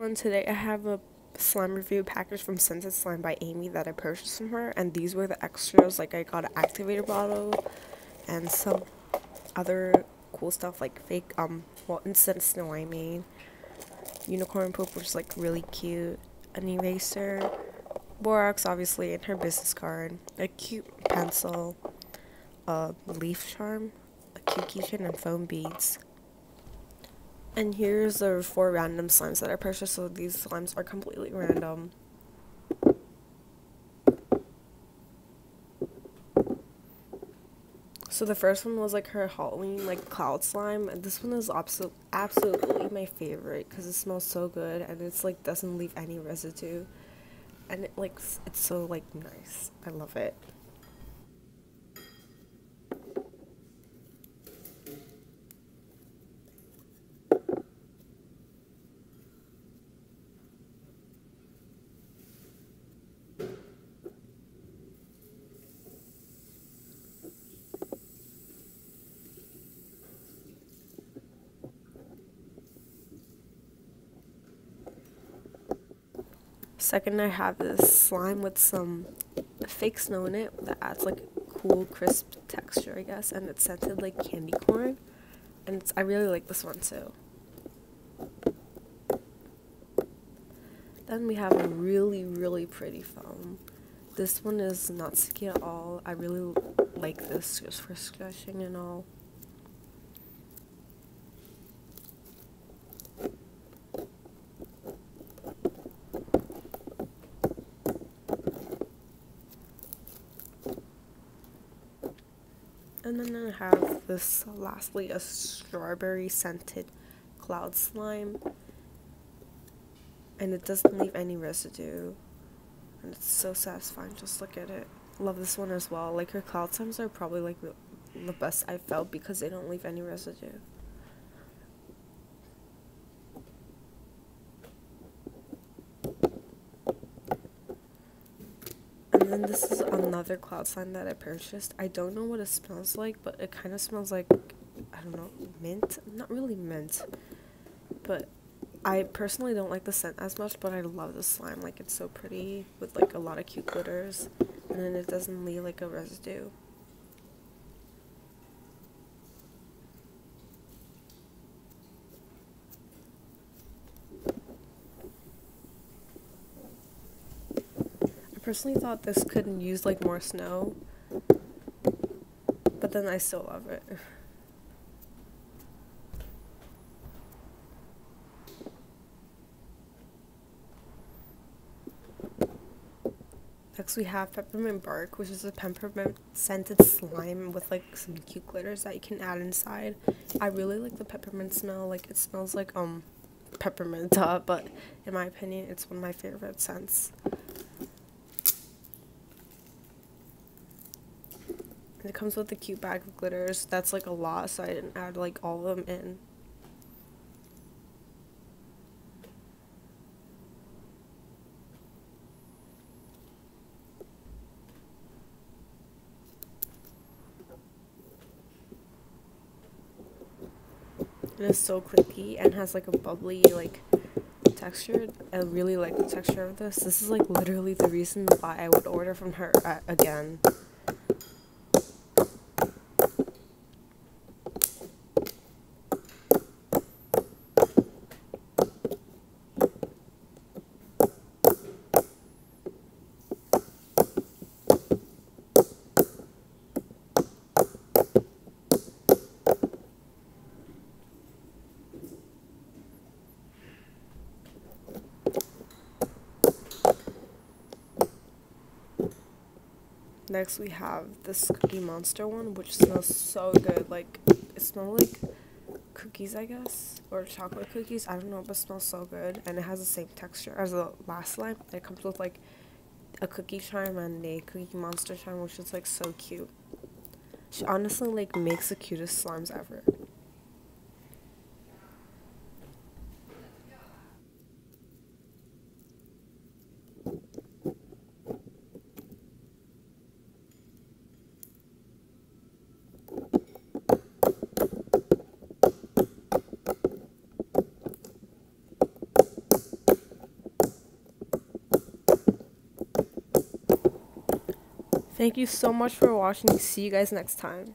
And today I have a slime review package from Scented Slime by Amy that I purchased from her, and these were the extras. Like I got an activator bottle and some other cool stuff like fake well, instant snow I made, unicorn poop, which is like really cute, an eraser, borax obviously, and her business card, a cute pencil, a leaf charm, a cute keychain, and foam beads. And here's the 4 random slimes that I purchased. So these slimes are completely random. So the first one was like her Halloween like cloud slime, and this one is absolutely my favorite because it smells so good and it's like doesn't leave any residue, and it's so like nice. I love it. Second, I have this slime with some fake snow in it that adds like a cool crisp texture, I guess, and it's scented like candy corn, and I really like this one too. Then we have a really pretty foam. This one is not sticky at all. I really like this just for sketching and all. And then I have this, lastly, a strawberry scented cloud slime. And it doesn't leave any residue. And it's so satisfying, just look at it. Love this one as well. Like her cloud slimes are probably like the best I've felt because they don't leave any residue. And then this is another cloud slime that I purchased. I don't know what it smells like, but it kind of smells like, I don't know, mint? Not really mint, but I personally don't like the scent as much, but I love the slime. Like, it's so pretty with like a lot of cute glitters, and then it doesn't leave like a residue. I personally thought this could use like more snow, but then I still love it. Next we have Peppermint Bark, which is a peppermint scented slime with like some cute glitters that you can add inside. I really like the peppermint smell. Like, it smells like peppermint, but in my opinion it's one of my favorite scents. And it comes with a cute bag of glitters. That's like a lot, so I didn't add like all of them in. It is so clicky and has like a bubbly like texture. I really like the texture of this. This is like literally the reason why I would order from her again. Next we have this Cookie Monster one, which smells so good. Like, it smells like cookies, I guess, or chocolate cookies. I don't know, but it smells so good, and it has the same texture as the last slime. It comes with like a cookie charm and a Cookie Monster charm, which is like so cute. She honestly like makes the cutest slimes ever. Thank you so much for watching. See you guys next time.